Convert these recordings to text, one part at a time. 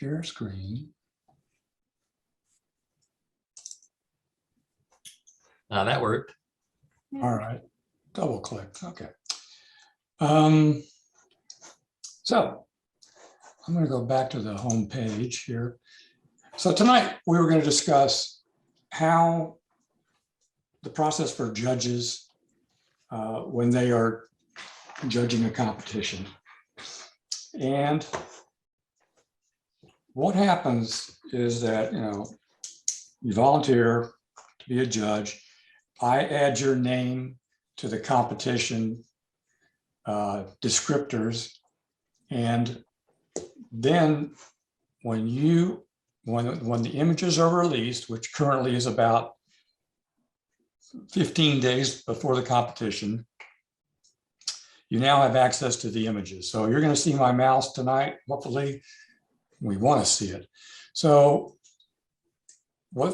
share screen. That worked. All right, double click, okay. So I'm going to go back to the home page here. So tonight we were going to discuss how the process for judges when they are judging a competition. And what happens is that, you volunteer to be a judge. I add your name to the competition descriptors. And then when the images are released, which currently is about 15 days before the competition, you now have access to the images. So you're going to see my mouse tonight. Hopefully we want to see it. So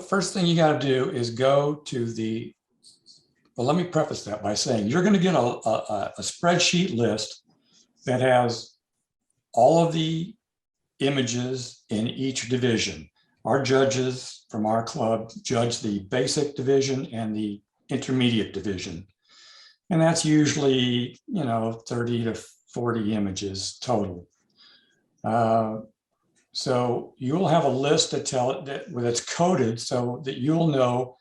first thing you got to do is go to well, let me preface that by saying you're going to get a spreadsheet list that has all of the images in each division. Our judges from our club judge the basic division and the intermediate division. And that's usually, 30 to 40 images total. So you will have a list that's coded so that you'll know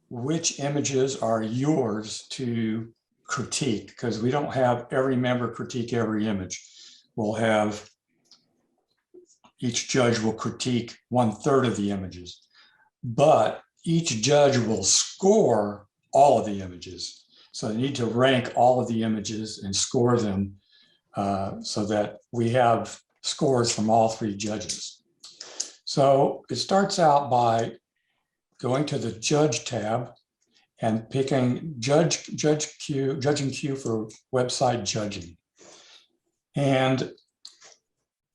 which images are yours to critique, because we don't have every member critique every image. We'll have each judge will critique 1/3 of the images, but each judge will score all of the images. So they need to rank all of the images and score them so that we have scores from all three judges. So it starts out by going to the Judge tab and picking Judging Queue for website judging. And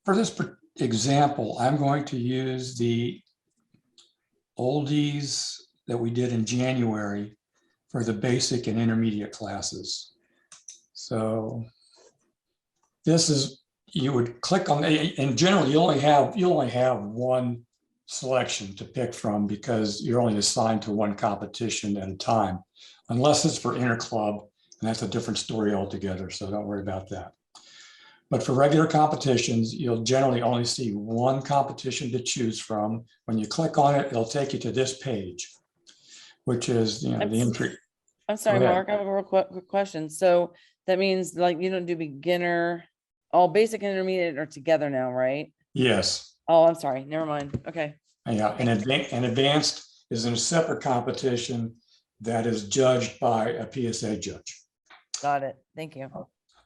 for this example, I'm going to use the oldies that we did in January for the basic and intermediate classes. So this is, you would click on, in general, you only have one selection to pick from because you're only assigned to one competition at a time, unless it's for interclub, and that's a different story altogether, so don't worry about that. But for regular competitions, you'll generally only see one competition to choose from. When you click on it, it'll take you to this page, which is the entry. I'm sorry, Mark, I have a real quick question. So that means like you don't do beginner, all basic and intermediate are together now, right? Yes. Oh, I'm sorry. Never mind. Okay. Yeah, and advanced is in a separate competition that is judged by a PSA judge. Got it. Thank you.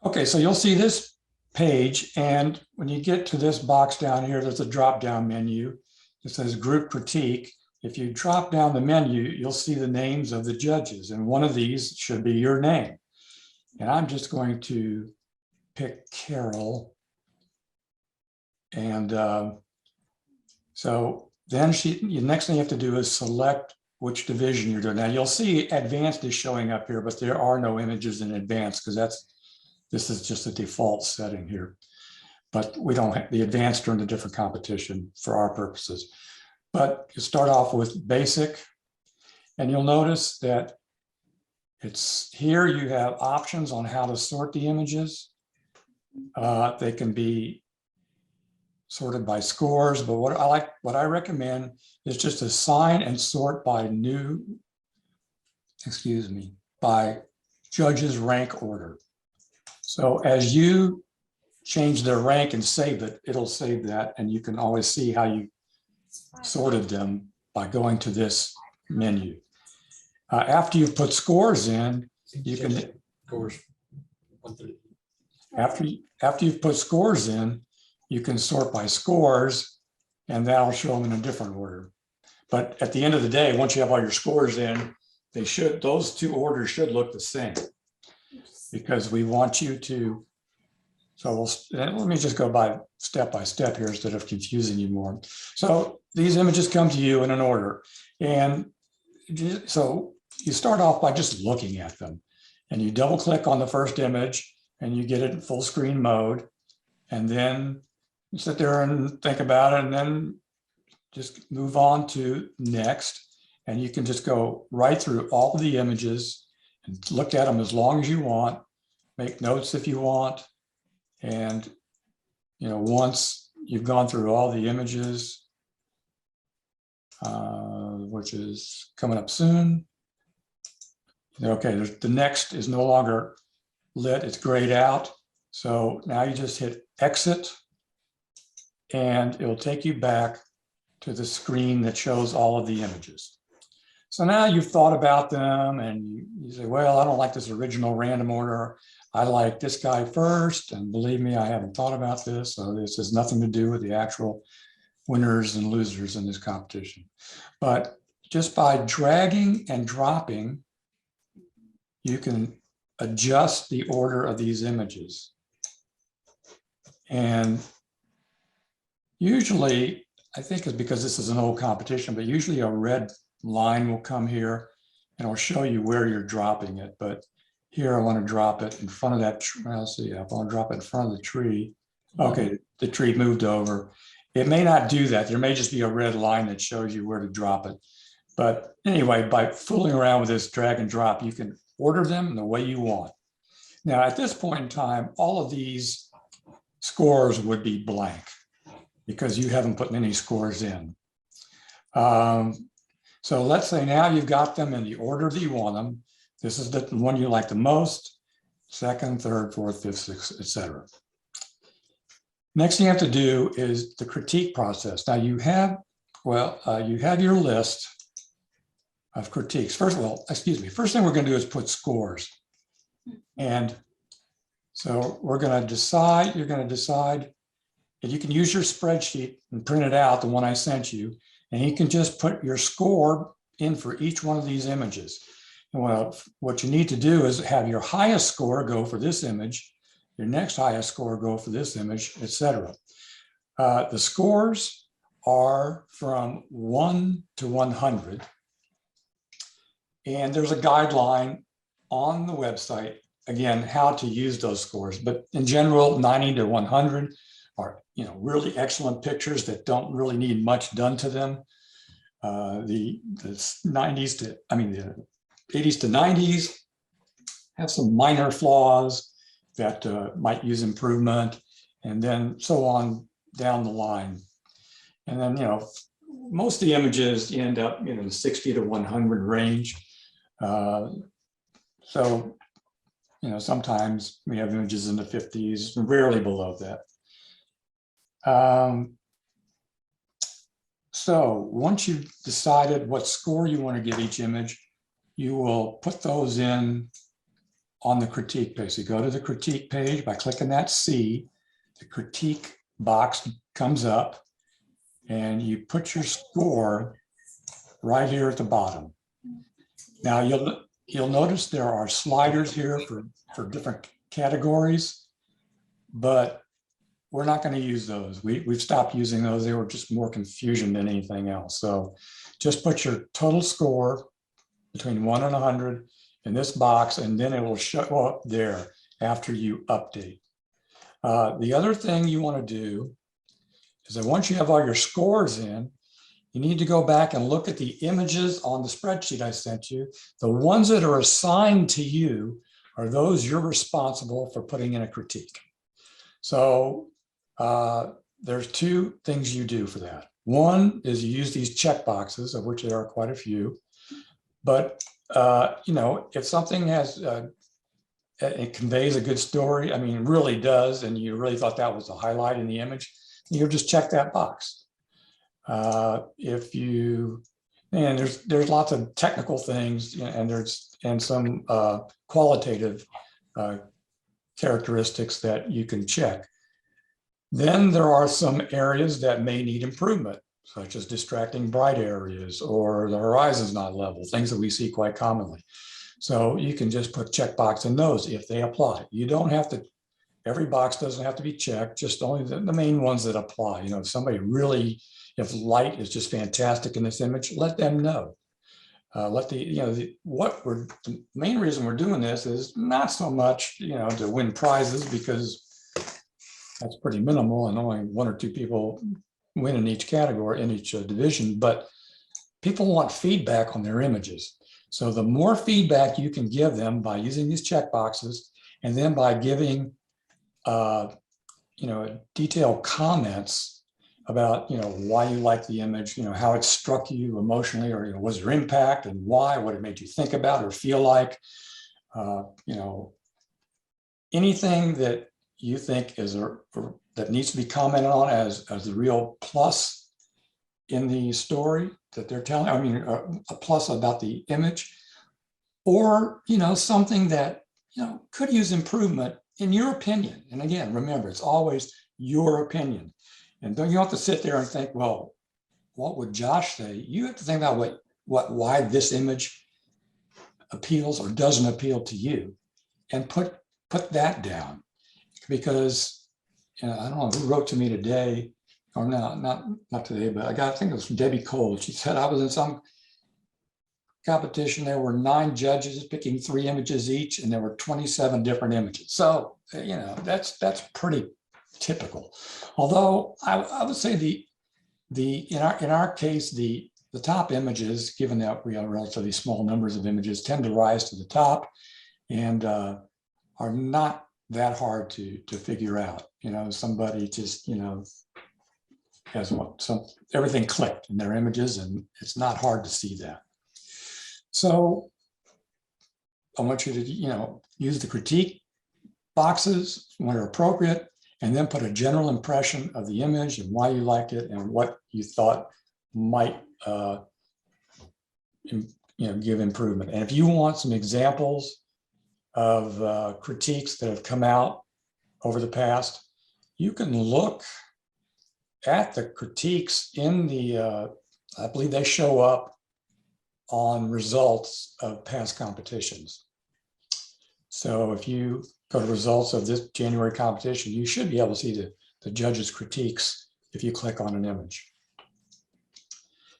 Okay, so you'll see this page, and when you get to this box down here, there's a drop-down menu. It says Group Critique. If you drop down the menu, you'll see the names of the judges, and one of these should be your name. And I'm just going to pick Carol. And so then the next thing you have to do is select which division you're doing. Now you'll see advanced is showing up here, but there are no images in advanced because this is just a default setting here. But we don't have the advanced are in a different competition for our purposes. But you start off with basic, and you'll notice that it's here you have options on how to sort the images. They can be sorted by scores, but what I recommend is just assign and sort by by judges rank order. So as you change their rank and save it, it'll save that, and you can always see how you sorted them by going to this menu. After you've put scores in, you can after you've put scores in, you can sort by scores, and that'll show them in a different order. But at the end of the day, once you have all your scores in, those two orders should look the same, because we want you to. So let me just go by step here instead of confusing you more. So these images come to you in an order, and so you start off by just looking at them, and you double click on the first image, and you get it in full screen mode, and then sit there and think about it and then just move on to next. And you can just go right through all of the images and look at them as long as you want, make notes if you want. And, once you've gone through all the images, which is coming up soon. Okay, the next is no longer lit, it's grayed out. So now you just hit exit and it'll take you back to the screen that shows all of the images. So now you've thought about them and you say, well, I don't like this original random order. I like this guy first. And believe me, I haven't thought about this. So this has nothing to do with the actual winners and losers in this competition. But just by dragging and dropping, you can adjust the order of these images. And usually, I think it's because this is an old competition, but usually a red line will come here and it'll show you where you're dropping it. But here I want to drop it in front of that tree. Let's see, I want to drop it in front of the tree. Okay, the tree moved over. It may not do that. There may just be a red line that shows you where to drop it. But anyway, by fooling around with this drag and drop, you can order them the way you want. Now, at this point in time, all of these scores would be blank because you haven't put any scores in. So let's say now you've got them in the order that you want them. This is the one you like the most, second, third, fourth, fifth, sixth, etc. Next thing you have to do is the critique process. Now you have your list of critiques. First thing we're going to do is put scores. And so you're going to decide, and you can use your spreadsheet and print it out, the one I sent you, and you can just put your score in for each one of these images. And what you need to do is have your highest score go for this image, your next highest score go for this image, etc. The scores are from 1 to 100. And there's a guideline on the website, again, how to use those scores. But in general, 90 to 100 are really excellent pictures that don't really need much done to them. The 80s to 90s have some minor flaws that might use improvement, and then so on down the line. And then, most of the images end up in the 60 to 100 range. So, sometimes we have images in the 50s, rarely below that. So once you've decided what score you want to give each image, you will put those in on the critique page. So you go to the critique page by clicking that C, the critique box comes up and you put your score right here at the bottom. Now you'll notice there are sliders here for different categories, but we're not going to use those. We've stopped using those. They were just more confusion than anything else. So just put your total score between 1 and 100 in this box, and then it will show up there after you update. The other thing you want to do is that once you have all your scores in, you need to go back and look at the images on the spreadsheet I sent you. The ones that are assigned to you are those you're responsible for putting in a critique. So there's two things you do for that. One is you use these check boxes, of which there are quite a few. But if something has it conveys a good story, it really does, and you really thought that was a highlight in the image, you'll just check that box. There's lots of technical things, and some qualitative characteristics that you can check. Then there are some areas that may need improvement, such as distracting bright areas or the horizon's not level, things that we see quite commonly. So you can just put checkbox in those if they apply. You don't have to, every box doesn't have to be checked, just only the main ones that apply. If somebody really, if light is just fantastic in this image, let them know. The main reason we're doing this is not so much, to win prizes, because that's pretty minimal, and only one or two people win in each category, in each division, but people want feedback on their images. So the more feedback you can give them by using these checkboxes, and then by giving detailed comments about why you like the image, how it struck you emotionally, or was there impact and why, what it made you think about or feel like, anything that you think is that needs to be commented on as the real plus in the story that they're telling. I mean, a plus about the image, or something that could use improvement in your opinion. And again, remember, it's always your opinion. And don't you have to sit there and think, well, what would Josh say? You have to think about why this image appeals or doesn't appeal to you, and put that down. Because I don't know who wrote to me today, or not today, but I think it was from Debbie Cole. She said, I was in some competition, there were 9 judges picking 3 images each, and there were 27 different images. So that's pretty typical. Although I would say in our case, the top images, given that we have relatively small numbers of images, tend to rise to the top, and are not that hard to figure out. Somebody just has everything clicked in their images, and it's not hard to see that. So I want you to use the critique boxes when appropriate, and then put a general impression of the image and why you liked it and what you thought might give improvement. And if you want some examples of critiques that have come out over the past, you can look at the critiques in the, I believe they show up on results of past competitions. So if you go to results of this January competition, you should be able to see the judges' critiques if you click on an image.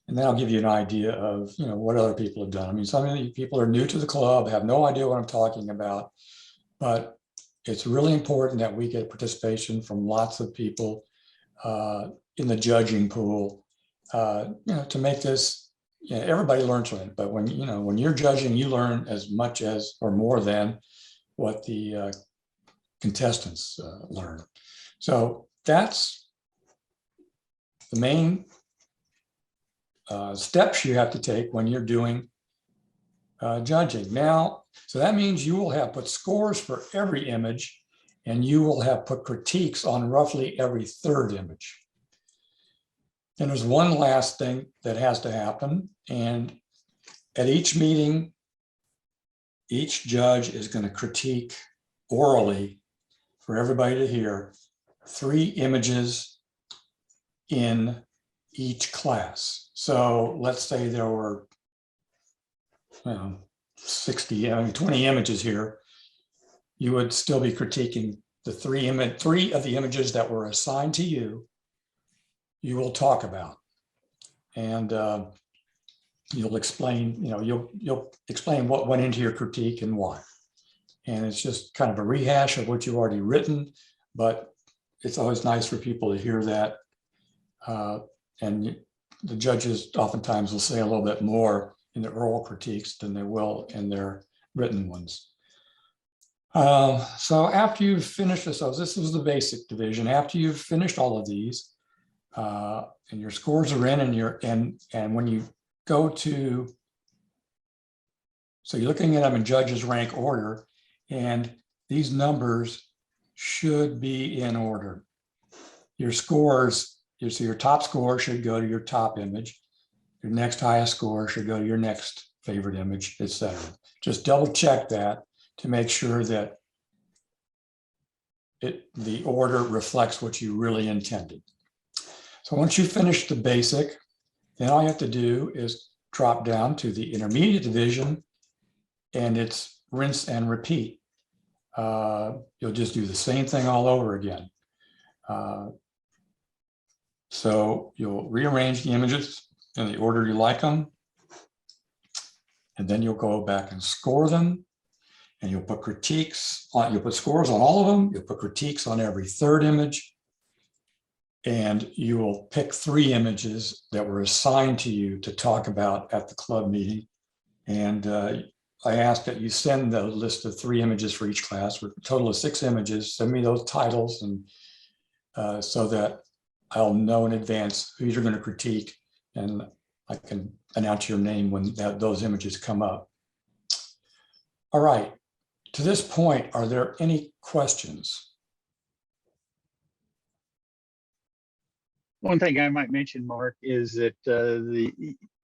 And that'll give you an idea of what other people have done. I mean, some of the people are new to the club, have no idea what I'm talking about, but it's really important that we get participation from lots of people in the judging pool, to make this, everybody learns from it. But when you're judging, you learn as much as or more than what the contestants learn. So that's the main steps you have to take when you're doing judging. Now, so that means you will have put scores for every image, and you will have put critiques on roughly every 3rd image. And there's one last thing that has to happen. And at each meeting, each judge is going to critique orally for everybody to hear 3 images in each class. So let's say there were 20 images here. You would still be critiquing the 3 of the images that were assigned to you. You will talk about, and you'll explain. You'll explain what went into your critique and why. And it's just kind of a rehash of what you've already written, but it's always nice for people to hear that. And the judges oftentimes will say a little bit more in their oral critiques than they will in their written ones. So after you've finished this, so this was the basic division. After you've finished all of these, and your scores are in, and when you go to, so you're looking at them in judges rank order, and these numbers should be in order. Your scores, so your top score should go to your top image. Your next highest score should go to your next favorite image, etc. Just double check that to make sure that the order reflects what you really intended. So once you finish the basic, then all you have to do is drop down to the intermediate division, and it's rinse and repeat. You'll just do the same thing all over again. So you'll rearrange the images in the order you like them, and then you'll go back and score them. and you'll put critiques on, you'll put scores on all of them. You'll put critiques on every third image. And you will pick 3 images that were assigned to you to talk about at the club meeting. And I ask that you send the list of 3 images for each class, with a total of 6 images. Send me those titles, and so that I'll know in advance who you're going to critique, and I can announce your name when those images come up. All right. To this point, are there any questions? One thing I might mention, Mark, is that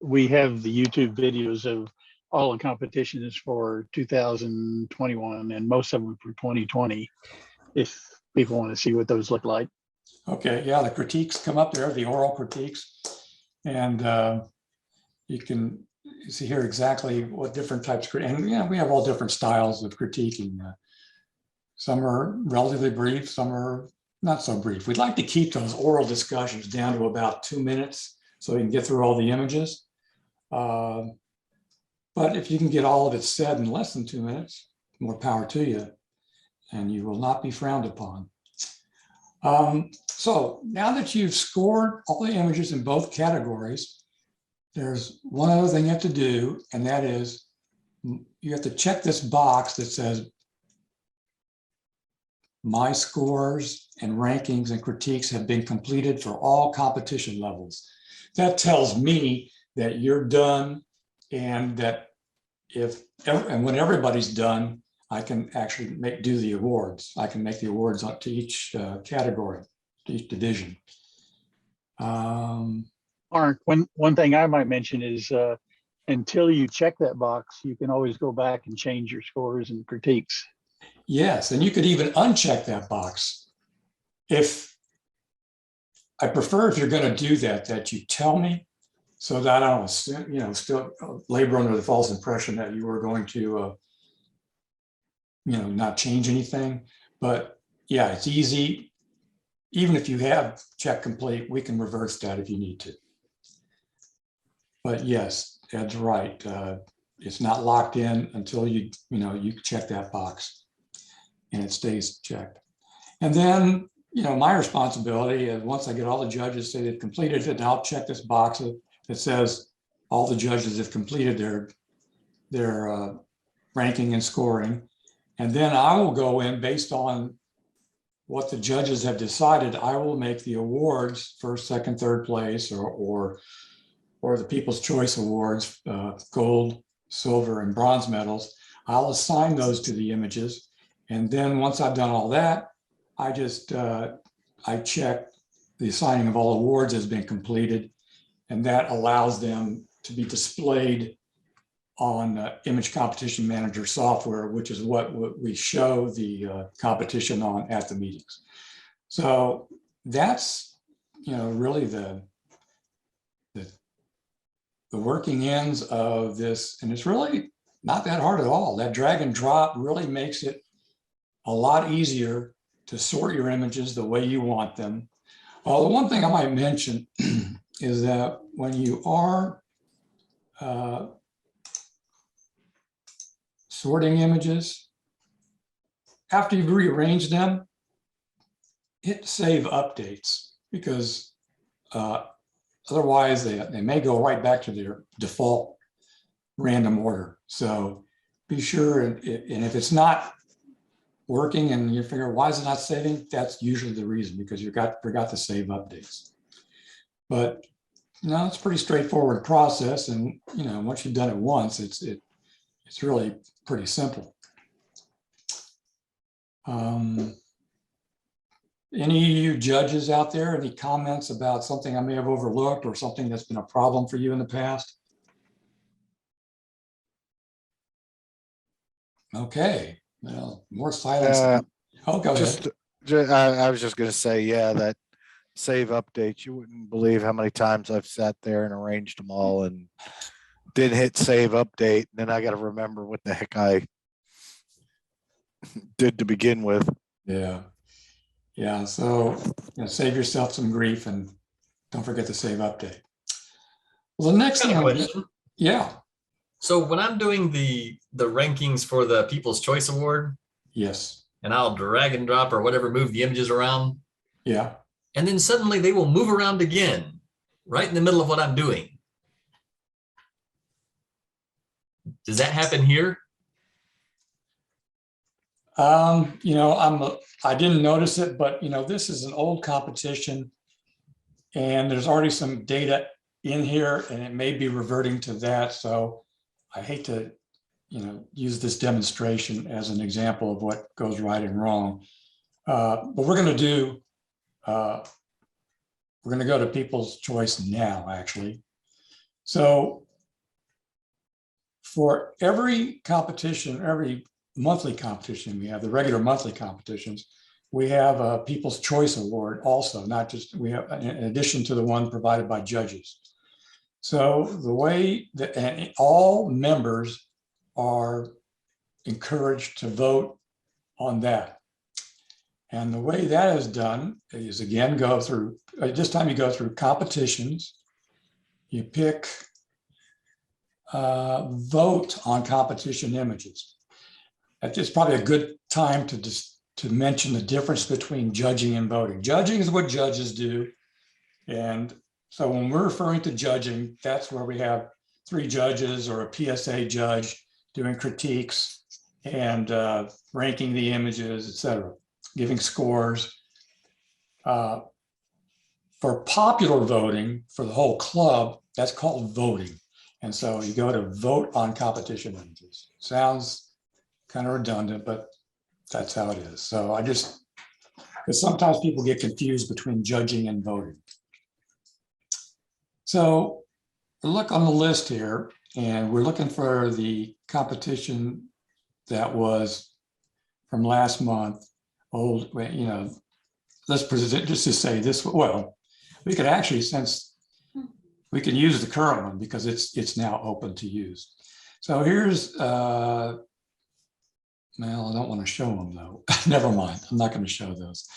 we have the YouTube videos of all the competitions for 2021 and most of them for 2020, if people want to see what those look like. Okay, yeah, the critiques come up there, the oral critiques. And you can see here exactly what different types, and yeah, we have all different styles of critiquing. Some are relatively brief, some are not so brief. We'd like to keep those oral discussions down to about 2 minutes so we can get through all the images. But if you can get all of it said in less than 2 minutes, more power to you, and you will not be frowned upon. So now that you've scored all the images in both categories, there's one other thing you have to do, and that is you have to check this box that says my scores and rankings and critiques have been completed for all competition levels. That tells me that you're done, and that and when everybody's done, I can actually do the awards. I can make the awards up to each category, to each division. Mark, one thing I might mention is until you check that box, you can always go back and change your scores and critiques. Yes, and you could even uncheck that box. If I prefer, if you're going to do that, that you tell me, so that I don't, still labor under the false impression that you were going to, not change anything. But yeah, it's easy. Even if you have check complete, we can reverse that if you need to. But yes, Ed's right. It's not locked in until you check that box, and it stays checked. And then, my responsibility is, once I get all the judges say they've completed it, I'll check this box that says all the judges have completed their ranking and scoring. And then I will go in based on what the judges have decided. I will make the awards, first, second, third place, or the People's Choice Awards, gold, silver, and bronze medals. I'll assign those to the images. And then once I've done all that, I just, I check the assigning of all awards has been completed, and that allows them to be displayed on Image Competition Manager software, which is what we show the competition on at the meetings. So that's, really the working ends of this, and it's really not that hard at all. That drag and drop really makes it a lot easier to sort your images the way you want them. The one thing I might mention is that when you are sorting images, after you've rearranged them, hit save updates, because otherwise they may go right back to their default random order. So be sure, and if it's not working and you figure, why is it not saving? That's usually the reason, because you forgot to save updates. But it's a pretty straightforward process, and once you've done it once, it's really pretty simple. Any of you judges out there, any comments about something I may have overlooked or something that's been a problem for you in the past? Okay, well, more silence. Oh, go ahead. I was just going to say, yeah, that save updates, you wouldn't believe how many times I've sat there and arranged them all and didn't hit save update. And then I got to remember what the heck I did to begin with. Yeah. So save yourself some grief and don't forget to save update. Well, the next thing, yeah. So when I'm doing the rankings for the People's Choice Award, Yes. and I'll drag and drop or whatever, move the images around, Yeah. and then suddenly they will move around again, right in the middle of what I'm doing. Does that happen here? You know, I didn't notice it, but you know, this is an old competition and there's already some data in here and it may be reverting to that. So I hate to, you know, use this demonstration as an example of what goes right and wrong. But we're going to do, we're going to go to People's Choice now, actually. So for every competition, every monthly competition, we have the regular monthly competitions, we have a People's Choice Award also, not just, we have in addition to the one provided by judges. So the way that, and all members are encouraged to vote on that. And the way that is done is, again, go through, this time you go through competitions, you pick vote on competition images. It's probably a good time to mention the difference between judging and voting. Judging is what judges do. And so when we're referring to judging, that's where we have 3 judges or a PSA judge doing critiques and ranking the images, et cetera, giving scores. For popular voting for the whole club, that's called voting. And so you go to vote on competition images. Sounds kind of redundant, but that's how it is. So I just, because sometimes people get confused between judging and voting. So look on the list here, and we're looking for the competition that was from last month. Old, you know, let's present just to say this. Well, we could actually, since we can use the current one because it's now open to use. So here's, well, I don't want to show them though. Never mind, I'm not going to show those.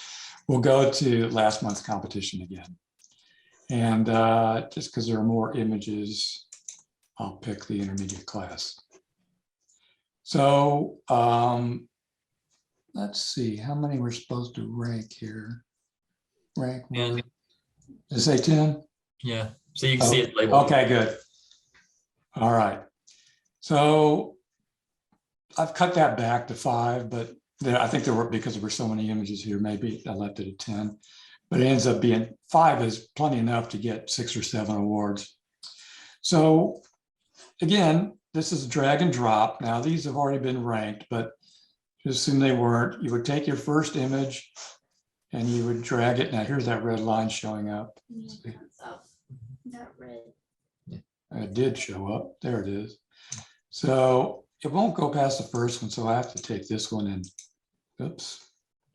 We'll go to last month's competition again. And just because there are more images, I'll pick the intermediate class. So let's see how many we're supposed to rank here. Rank, And does it say 10? yeah, so you can see it labeled. Okay, good. All right. So I've cut that back to 5, but I think there were, because there were so many images here, maybe I left it at 10, but it ends up being 5 is plenty enough to get 6 or 7 awards. So again, this is drag and drop. Now these have already been ranked, but just assume they weren't. You would take your first image and you would drag it. Now here's that red line showing up. That red. It did show up. There it is. So it won't go past the first one. So I have to take this one and, oops,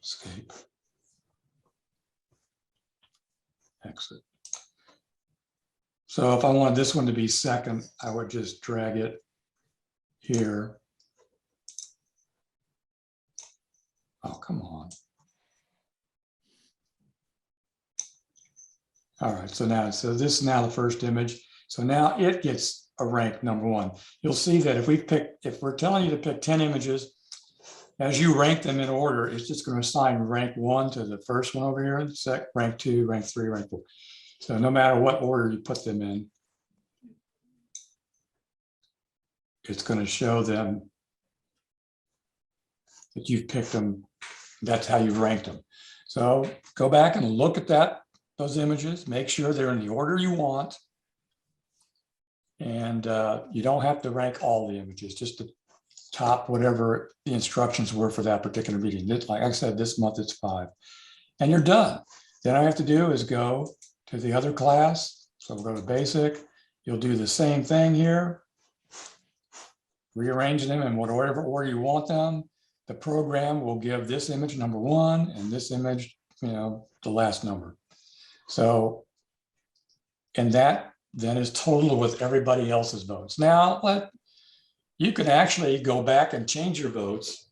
escape. Exit. So if I wanted this one to be second, I would just drag it here. Oh, come on. All right, so now, so this is now the first image. So now it gets a rank number 1. You'll see that if we're telling you to pick 10 images, as you rank them in order, it's just going to assign rank 1 to the first one over here, rank 2, rank 3, rank 4. So no matter what order you put them in, it's going to show them that you've picked them. That's how you've ranked them. So go back and look at those images, make sure they're in the order you want. And you don't have to rank all the images, just the top, whatever the instructions were for that particular meeting. Like I said, this month it's 5. And you're done. Then all I have to do is go to the other class. So we'll go to basic. You'll do the same thing here. Rearrange them in whatever order you want them. The program will give this image number 1 and this image, you know, the last number. So, and that then is total with everybody else's votes. Now, you can actually go back and change your votes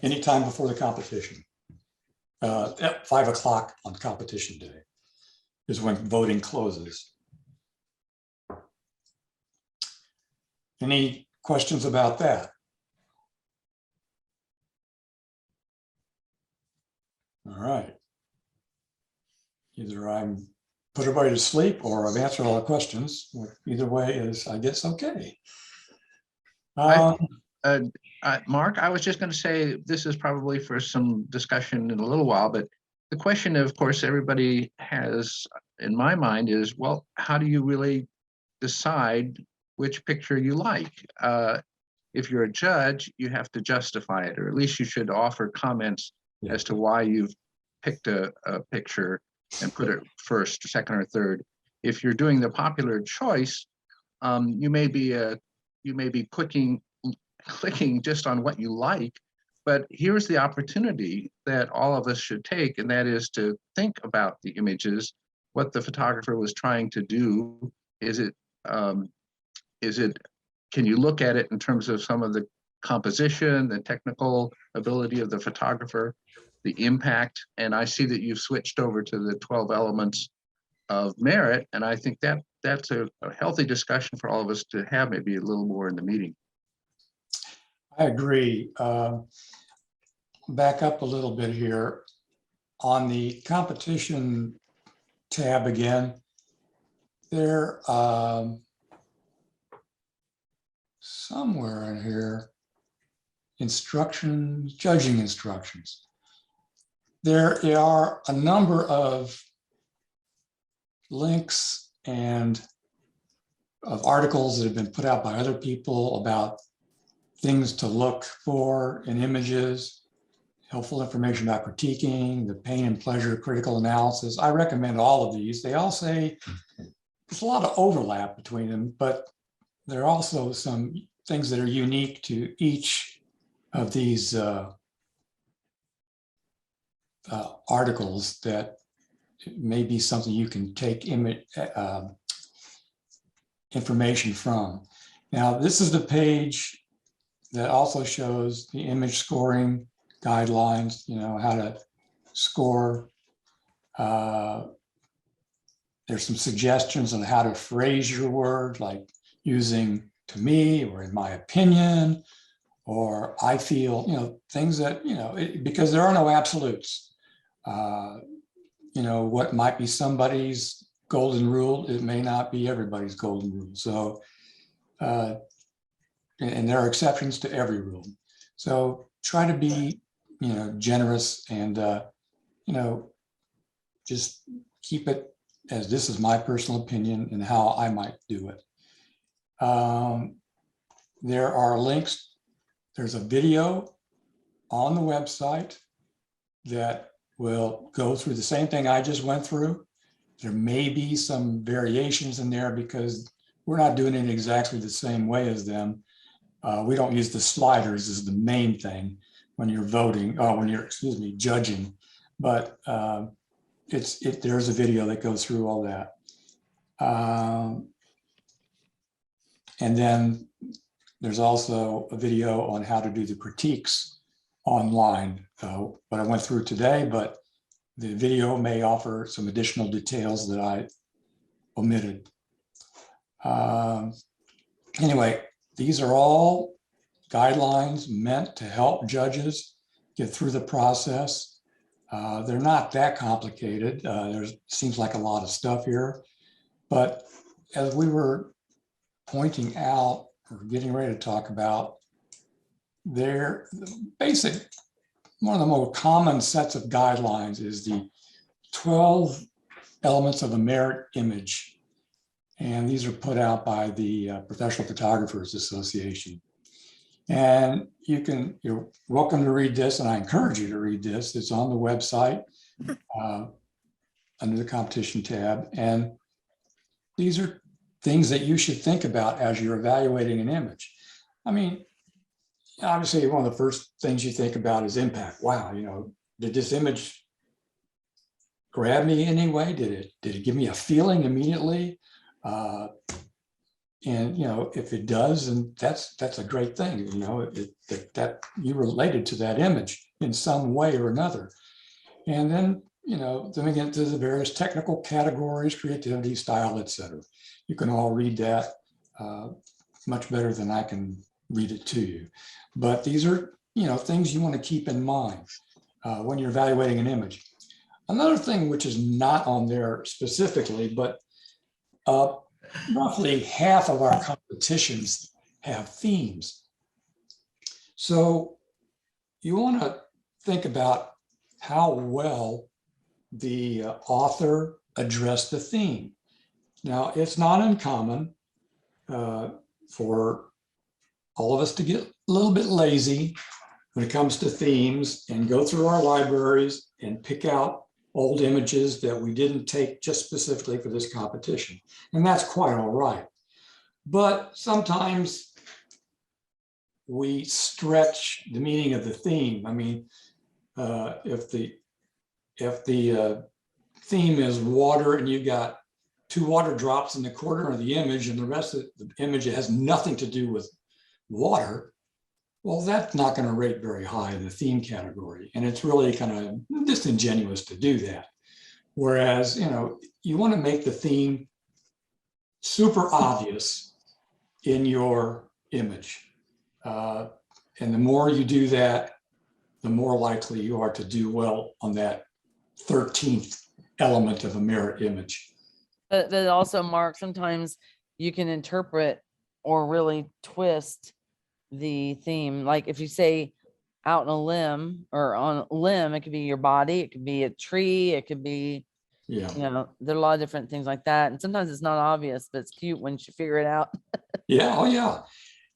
anytime before the competition. At 5 o'clock on competition day is when voting closes. Any questions about that? All right. Either I'm put everybody to sleep or I've answered all the questions. Either way is, I guess, okay. I- Mark, I was just going to say, this is probably for some discussion in a little while, but the question, of course, everybody has in my mind is, well, how do you really decide which picture you like? If you're a judge, you have to justify it, or at least you should offer comments as to why you've picked a picture and put it first, second, or third. If you're doing the popular choice, you may be clicking just on what you like, but here's the opportunity that all of us should take, and that is to think about the images, what the photographer was trying to do. Can you look at it in terms of some of the composition, the technical ability of the photographer, the impact? And I see that you've switched over to the 12 elements of merit, and I think that's a healthy discussion for all of us to have, maybe a little more in the meeting. I agree. Back up a little bit here. On the competition tab again, there somewhere in here, instructions, judging instructions. There are a number of links and of articles that have been put out by other people about things to look for in images, helpful information about critiquing, the pain and pleasure critical analysis. I recommend all of these. They all say there's a lot of overlap between them, but there are also some things that are unique to each of these articles that may be something you can take information from. Now, this is the page that also shows the image scoring guidelines, how to score. There's some suggestions on how to phrase your word, like using "to me" or "in my opinion" or "I feel," things that, because there are no absolutes. What might be somebody's golden rule, it may not be everybody's golden rule. So, and there are exceptions to every rule. So try to be, generous and, just keep it as this is my personal opinion and how I might do it. There are links. There's a video on the website that will go through the same thing I just went through. There may be some variations in there because we're not doing it exactly the same way as them. We don't use the sliders as the main thing when you're voting, or when you're, judging. But there's a video that goes through all that. And then there's also a video on how to do the critiques online. What I went through today, but the video may offer some additional details that I omitted. Anyway, these are all guidelines meant to help judges get through the process. They're not that complicated. There seems like a lot of stuff here, but as we were pointing out or getting ready to talk about, the basic, one of the most common sets of guidelines is the 12 elements of a merit image. And these are put out by the Professional Photographers Association. And you're welcome to read this, and I encourage you to read this. It's on the website under the competition tab. And these are things that you should think about as you're evaluating an image. I mean, obviously, one of the first things you think about is impact. Wow, did this image grab me in any way? Did it give me a feeling immediately? And if it does, then that's a great thing. That you related to that image in some way or another. And then then we get to the various technical categories: creativity, style, etc. You can all read that much better than I can read it to you. But these are, things you want to keep in mind when you're evaluating an image. Another thing which is not on there specifically, but roughly half of our competitions have themes. So you want to think about how well the author addressed the theme. Now, it's not uncommon for all of us to get a little bit lazy when it comes to themes and go through our libraries and pick out old images that we didn't take just specifically for this competition. And that's quite all right. But sometimes we stretch the meaning of the theme. I mean, if the theme is water and you've got 2 water drops in the corner of the image and the rest of the image has nothing to do with water, well, that's not going to rate very high in the theme category. And it's really kind of disingenuous to do that. Whereas, you want to make the theme super obvious in your image. And the more you do that, the more likely you are to do well on that 13th element of a mirror image. But also, Mark, sometimes you can interpret or really twist the theme. Like if you say out on a limb or on a limb, it could be your body, it could be a tree, it could be, Yeah. there are a lot of different things like that. And sometimes it's not obvious, but it's cute when you figure it out. Yeah. Oh, yeah.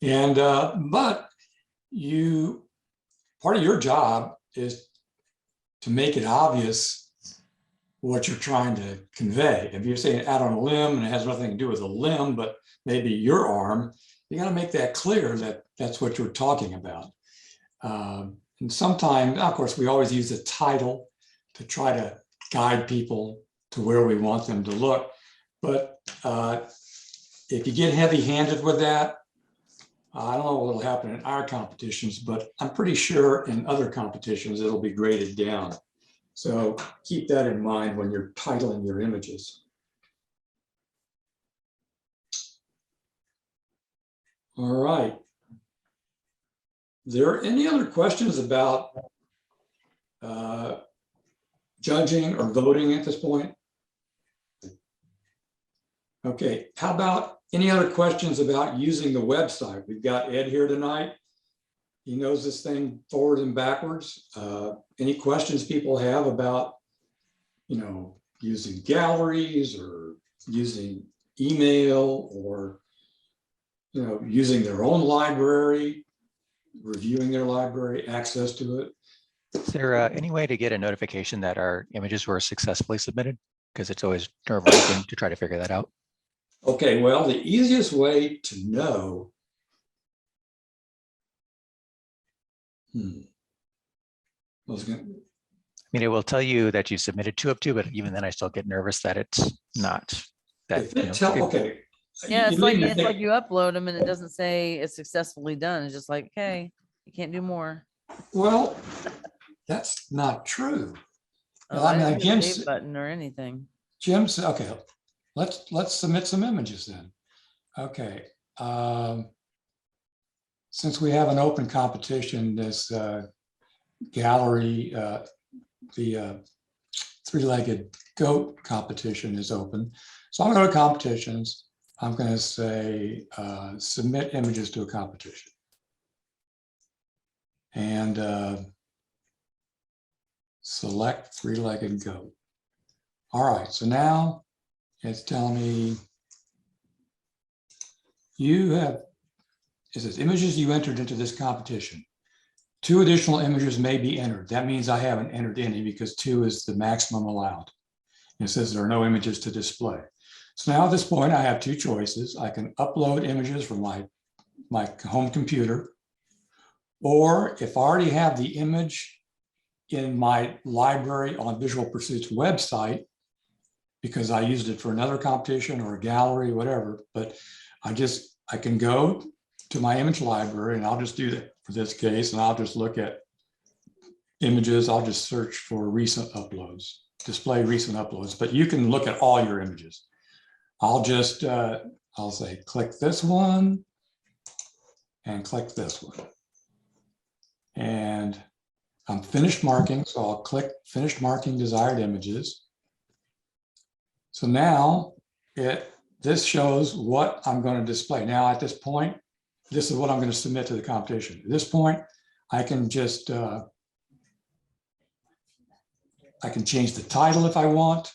And, but part of your job is to make it obvious what you're trying to convey. If you're saying out on a limb and it has nothing to do with a limb, but maybe your arm, you got to make that clear that that's what you're talking about. And sometimes, of course, we always use a title to try to guide people to where we want them to look. But if you get heavy-handed with that, I don't know what will happen in our competitions, but I'm pretty sure in other competitions, it'll be graded down. So keep that in mind when you're titling your images. All right. There any other questions about judging or voting at this point? Okay, how about any other questions about using the website? We've got Ed here tonight. He knows this thing forward and backwards. Any questions people have about, using galleries or using email or, using their own library, reviewing their library, access to it? Is there any way to get a notification that our images were successfully submitted? Because it's always nerve-wracking to try to figure that out. Okay, well, the easiest way to know I mean, it will tell you that you submitted 2 of 2, but even then I still get nervous that it's not. That, okay. Yeah, it's like you upload them and it doesn't say it's successfully done. It's just like, okay, you can't do more. Well, that's not true. Oh, I didn't see a save button or anything. Jim's okay. Let's submit some images then. Okay. Since we have an open competition, this gallery, the 3-legged goat competition is open. So I'm going to go to competitions. I'm going to say submit images to a competition. And select 3-legged goat. All right, so now it's telling me it says images you entered into this competition. 2 additional images may be entered. That means I haven't entered any because 2 is the maximum allowed. And it says there are no images to display. So now at this point, I have 2 choices. I can upload images from my home computer, or if I already have the image in my library on Visual Pursuit's website, because I used it for another competition or a gallery, whatever, but I can go to my image library and I'll just do that for this case. And I'll just look at images. I'll just search for recent uploads, display recent uploads, but you can look at all your images. I'll say, click this one, and click this one. And I'm finished marking, so I'll click finished marking desired images. So now this shows what I'm going to display. Now at this point, this is what I'm going to submit to the competition. At this point, I can just, I can change the title if I want.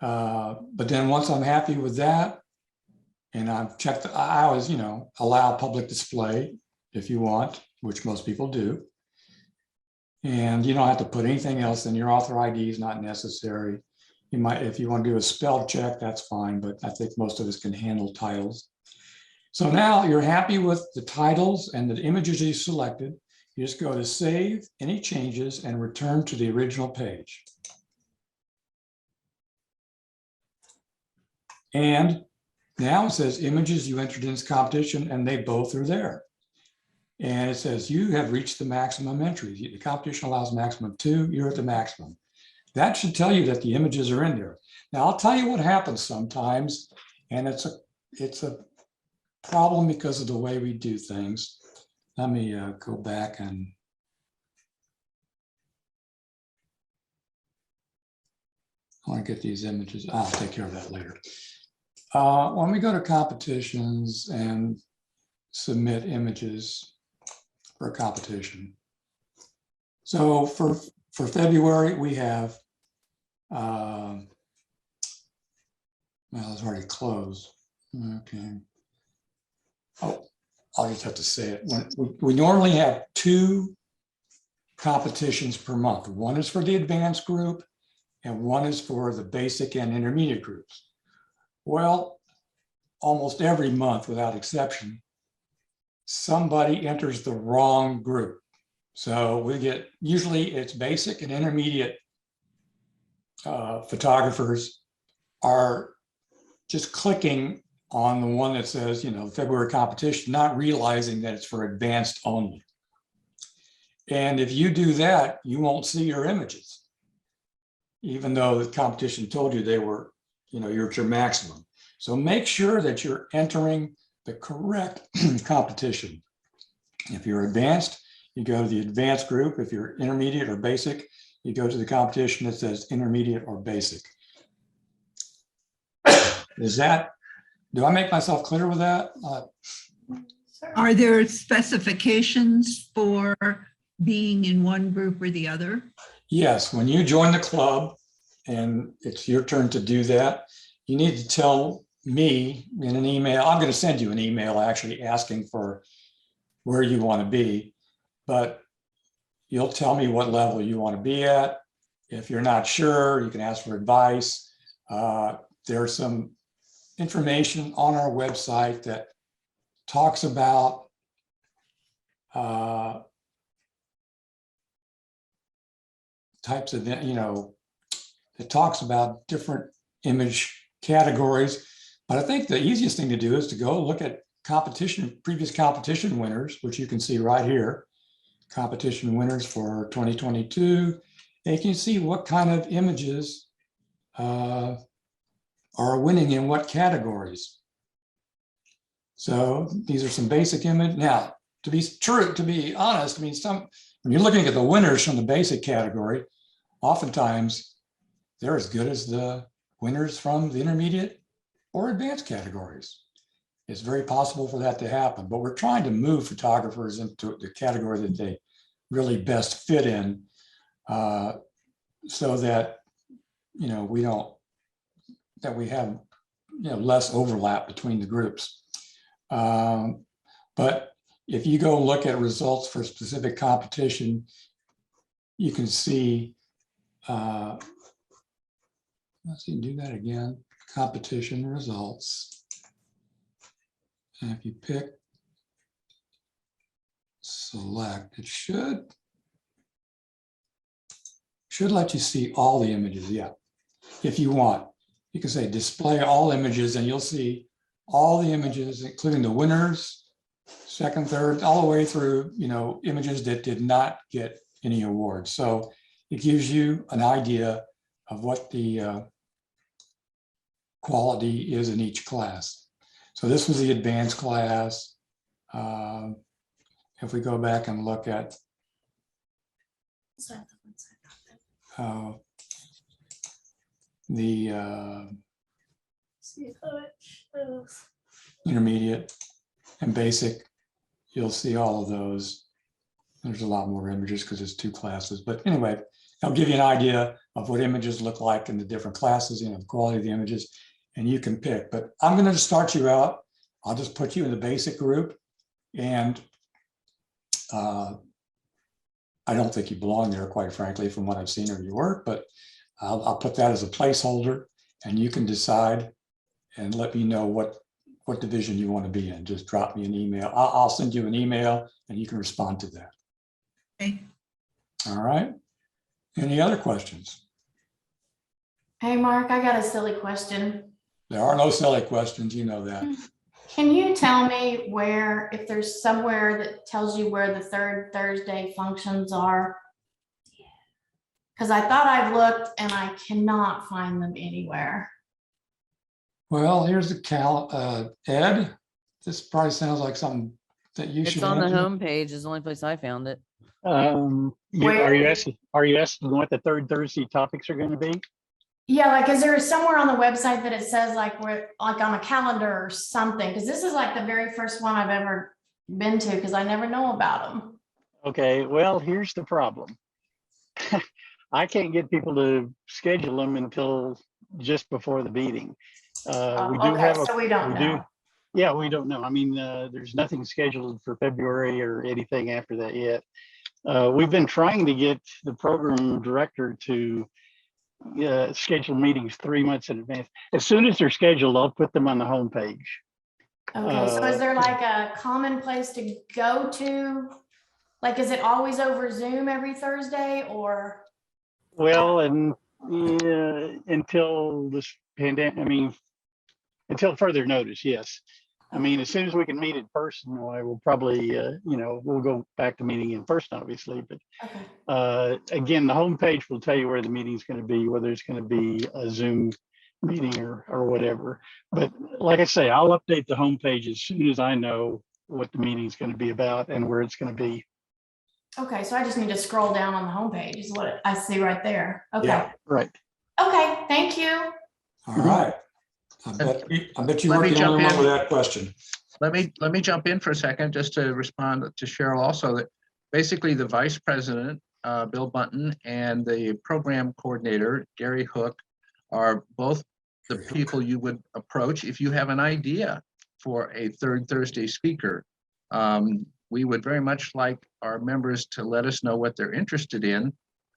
But then once I'm happy with that, and I've checked, I always, allow public display if you want, which most people do. And you don't have to put anything else in. Your author ID is not necessary. You might, if you want to do a spell check, that's fine, but I think most of us can handle titles. So now you're happy with the titles and the images you selected. You just go to save any changes and return to the original page. And now it says images you entered in this competition, and they both are there. And it says you have reached the maximum entries. The competition allows maximum 2, you're at the maximum. That should tell you that the images are in there. Now I'll tell you what happens sometimes, and it's a problem because of the way we do things. Let me go back and I want to get these images. I'll take care of that later. When we go to competitions and submit images for a competition. So for February, we have, well, it's already closed. Okay. Oh, I'll just have to say it. We normally have 2 competitions per month. One is for the advanced group and one is for the basic and intermediate groups. Well, almost every month without exception, somebody enters the wrong group. So we get, usually it's basic and intermediate photographers are just clicking on the one that says, February competition, not realizing that it's for advanced only. And if you do that, you won't see your images, even though the competition told you they were, you're at your maximum. So make sure that you're entering the correct competition. If you're advanced, you go to the advanced group. If you're intermediate or basic, you go to the competition that says intermediate or basic. Do I make myself clear with that? Are there specifications for being in one group or the other? Yes, when you join the club and it's your turn to do that, you need to tell me in an email. I'm going to send you an email actually asking for where you want to be, but you'll tell me what level you want to be at. If you're not sure, you can ask for advice. There's some information on our website that talks about types of, it talks about different image categories. But I think the easiest thing to do is to go look at previous competition winners, which you can see right here, competition winners for 2022. And you can see what kind of images are winning in what categories. So these are some basic image. Now, to be honest, when you're looking at the winners from the basic category, oftentimes they're as good as the winners from the intermediate or advanced categories. It's very possible for that to happen, but we're trying to move photographers into the category that they really best fit in, so that we have less overlap between the groups. But if you go look at results for a specific competition, you can see, let's see, do that again, competition results. And if you pick select, it should let you see all the images. Yeah, if you want, you can say display all images and you'll see all the images, including the winners, second, third, all the way through, images that did not get any awards. So it gives you an idea of what the quality is in each class. So this was the advanced class. If we go back and look at the intermediate and basic, you'll see all of those. There's a lot more images because it's 2 classes. But anyway, I'll give you an idea of what images look like in the different classes, the quality of the images, and you can pick. But I'm going to start you out. I'll just put you in the basic group. And I don't think you belong there, quite frankly, from what I've seen of your work, but I'll put that as a placeholder, and you can decide and let me know what division you want to be in. Just drop me an email. I'll send you an email and you can respond to that. Okay. All right. Any other questions? Hey, Mark, I got a silly question. There are no silly questions. You know that. Can you tell me where, if there's somewhere that tells you where the third Thursday functions are? Because I thought I've looked and I cannot find them anywhere. Well, here's the Ed, this probably sounds like something that you should It's on the answer. homepage is the only place I found it. Are you asking what the third Thursday topics are going to be? Yeah, like, is there somewhere on the website that it says like we're like on a calendar or something? Because this is like the very first one I've ever been to because I never know about them. Okay, well, here's the problem. I can't get people to schedule them until just before the meeting. We do Okay, have so we don't know. Yeah, we don't know. I mean, there's nothing scheduled for February or anything after that yet. We've been trying to get the program director to schedule meetings 3 months in advance. As soon as they're scheduled, I'll put them on the homepage. Okay, so is there like a common place to go to? Like, is it always over Zoom every Thursday or? Well, and until this pandemic, I mean, until further notice, yes. I mean, as soon as we can meet in person, I will probably, we'll go back to meeting in person, obviously. But Okay. again, the homepage will tell you where the meeting's going to be, whether it's going to be a Zoom meeting or whatever. But like I say, I'll update the homepage as soon as I know what the meeting's going to be about and where it's going to be. Okay, so I just need to scroll down on the homepage is what I see right there. Okay. Yeah. Right. Okay, thank you. All right. I bet you Let weren't me the only jump one in. with that question. Let me jump in for a second just to respond to Cheryl also that basically the vice president, Bill Bunton, and the program coordinator, Gary Hook, are both the people you would approach if you have an idea for a third Thursday speaker. We would very much like our members to let us know what they're interested in.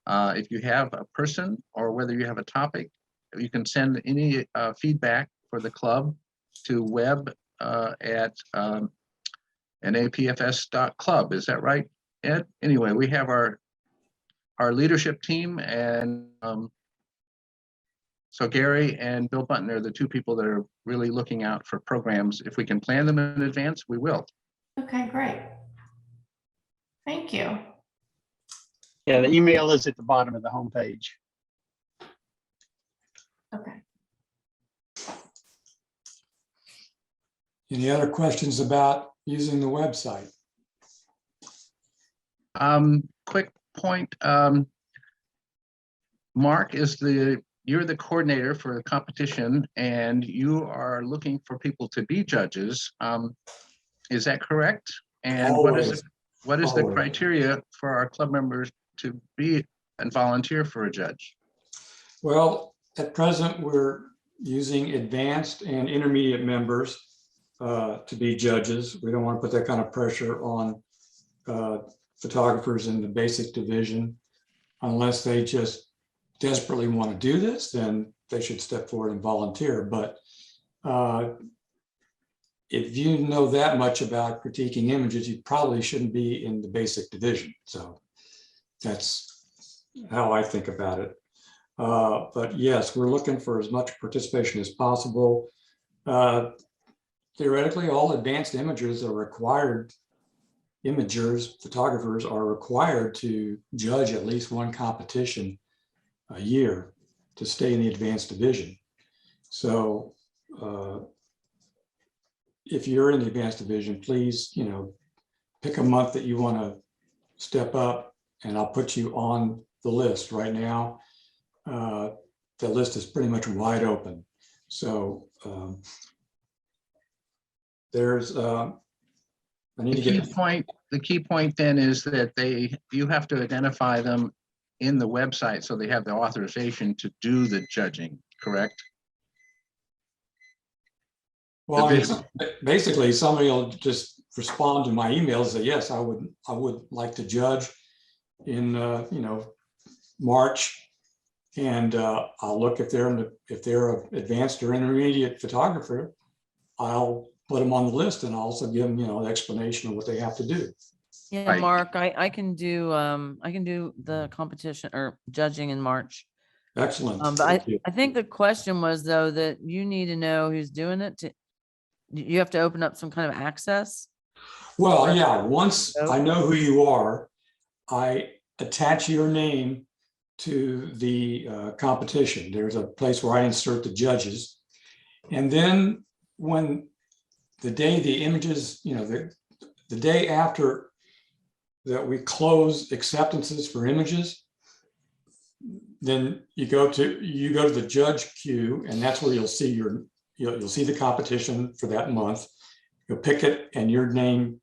If you have a person or whether you have a topic, you can send any feedback for the club to web at NAPfS.club. Is that right, Ed? Anyway, we have our leadership team, and so Gary and Bill Bunton are the 2 people that are really looking out for programs. If we can plan them in advance, we will. Okay, great. Thank you. Yeah, the email is at the bottom of the homepage. Okay. Any other questions about using the website? Quick point. Mark, you're the coordinator for the competition, and you are looking for people to be judges. Is that correct? And Always. what is the Always. criteria for our club members to be and volunteer for a judge? Well, at present, we're using advanced and intermediate members to be judges. We don't want to put that kind of pressure on photographers in the basic division. Unless they just desperately want to do this, then they should step forward and volunteer. But if you know that much about critiquing images, you probably shouldn't be in the basic division. So that's how I think about it. But yes, we're looking for as much participation as possible. Theoretically, all advanced imagers are required, photographers are required to judge at least one competition a year to stay in the advanced division. So if you're in the advanced division, please, pick a month that you want to step up, and I'll put you on the list. Right now, the list is pretty much wide open. So there's, I need to get. The key point then is that you have to identify them in the website so they have the authorization to do the judging, correct? Well, basically, somebody will just respond to my email and say, yes, I would like to judge in, March. And I'll look if they're an advanced or intermediate photographer. I'll put them on the list and also give them, an explanation of what they have to do. Yeah, Right. Mark, I can do the competition or judging in March. Excellent. But Thank you. I think the question was though that you need to know who's doing it. You have to open up some kind of access. Well, yeah, once I know who you are, I attach your name to the competition. There's a place where I insert the judges. And then when the day the images, the day after that we close acceptances for images, then you go to the judge queue, and that's where you'll see you'll see the competition for that month. You'll pick it, and your name,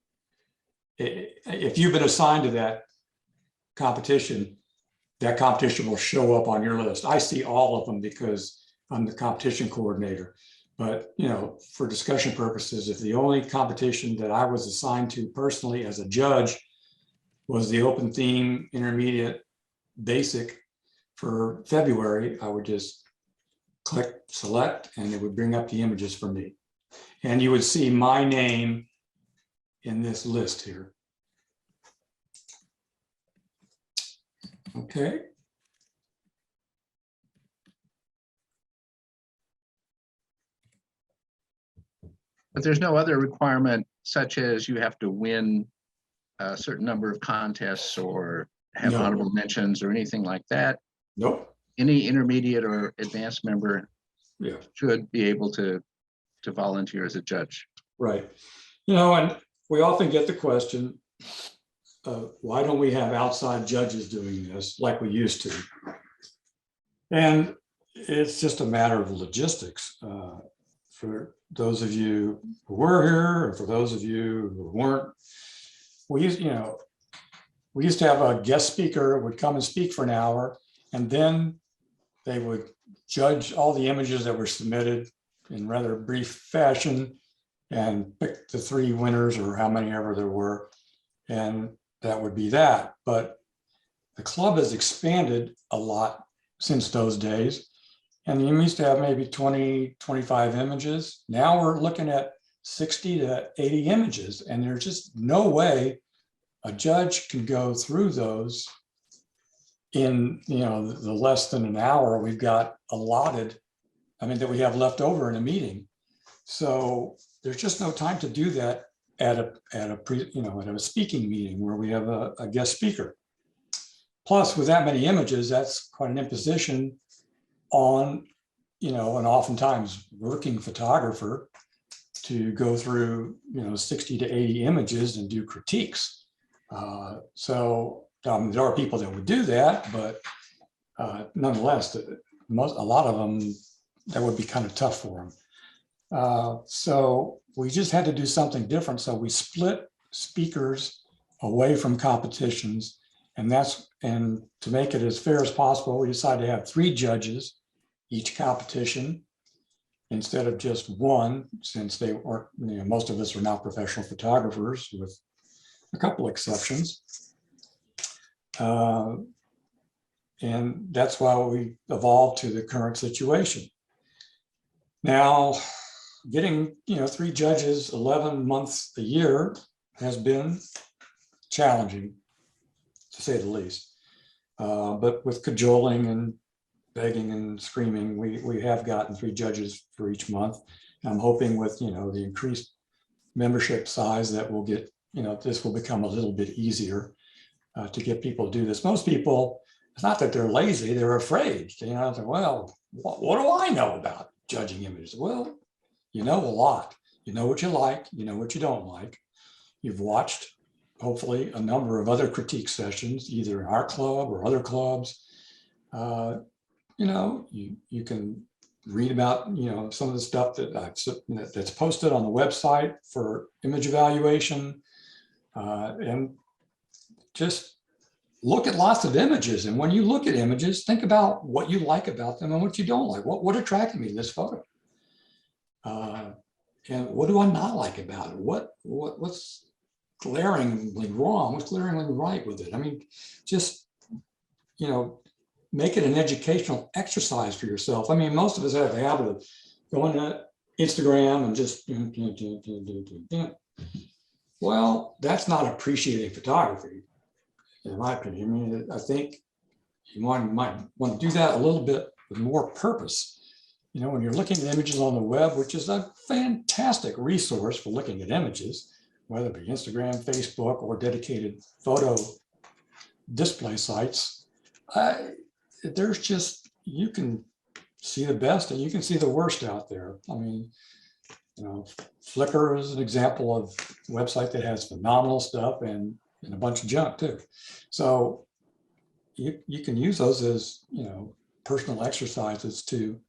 if you've been assigned to that competition will show up on your list. I see all of them because I'm the competition coordinator. But for discussion purposes, if the only competition that I was assigned to personally as a judge was the open theme intermediate basic for February, I would just click select and it would bring up the images for me. And you would see my name in this list here. Okay. But there's no other requirement such as you have to win a certain number of contests or have No. honorable mentions or anything like that. Nope. Any intermediate or advanced member Yeah. should be able to volunteer as a judge. Right. And we often get the question, why don't we have outside judges doing this like we used to? And it's just a matter of logistics. For those of you who were here, or for those of you who weren't, we used to have a guest speaker would come and speak for an hour, and then they would judge all the images that were submitted in rather brief fashion and pick the 3 winners or how many ever there were. And that would be that. But the club has expanded a lot since those days. And you used to have maybe 20, 25 images. Now we're looking at 60 to 80 images. And there's just no way a judge can go through those in the less than an hour we've got allotted, that we have left over in a meeting. So there's just no time to do that at a speaking meeting where we have a guest speaker. Plus, with that many images, that's quite an imposition on an oftentimes working photographer to go through 60 to 80 images and do critiques. So there are people that would do that, but nonetheless, a lot of them, that would be kind of tough for them. So we just had to do something different. So we split speakers away from competitions, and to make it as fair as possible, we decided to have 3 judges each competition instead of just 1, since they weren't, most of us are not professional photographers, with a couple exceptions. And that's why we evolved to the current situation. Now, getting 3 judges 11 months a year has been challenging, to say the least. But with cajoling and begging and screaming, we have gotten 3 judges for each month. I'm hoping with the increased membership size that we'll get, this will become a little bit easier to get people to do this. Most people, it's not that they're lazy, they're afraid. Well, what do I know about judging images? Well, you know a lot. You know what you like, you know what you don't like. You've watched, hopefully, a number of other critique sessions, either in our club or other clubs. You know, you can read about, you know, some of the stuff that's posted on the website for image evaluation, and just look at lots of images. And when you look at images, think about what you like about them and what you don't like. What attracted me to this photo? And what do I not like about it? What's glaringly wrong? What's glaringly right with it? I mean, just, you know, make it an educational exercise for yourself. I mean, most of us have the habit of going to Instagram and just, well, that's not appreciating photography, in my opinion. I mean, I think you might want to do that a little bit with more purpose. You know, when you're looking at images on the web, which is a fantastic resource for looking at images, whether it be Instagram, Facebook, or dedicated photo display sites, there's just, you can see the best and you can see the worst out there. I mean, you know, Flickr is an example of a website that has phenomenal stuff and a bunch of junk too. So you can use those as, you know, personal exercises to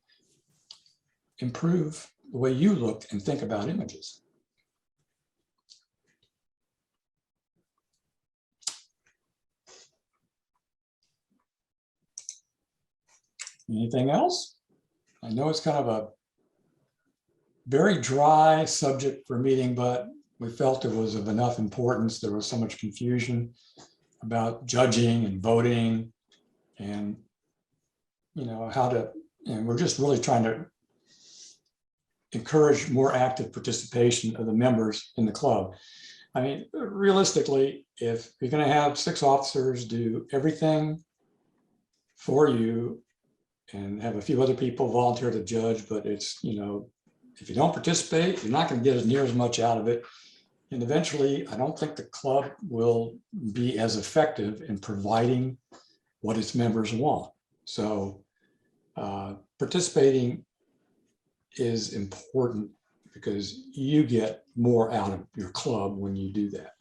improve the way you look and think about images. Anything else? I know it's kind of a very dry subject for a meeting, but we felt it was of enough importance. There was so much confusion about judging and voting and, you know, how to, and we're just really trying to encourage more active participation of the members in the club. I mean, realistically, if you're going to have 6 officers do everything for you and have a few other people volunteer to judge, but it's, you know, if you don't participate, you're not going to get as near as much out of it. And eventually, I don't think the club will be as effective in providing what its members want. So participating is important because you get more out of your club when you do that.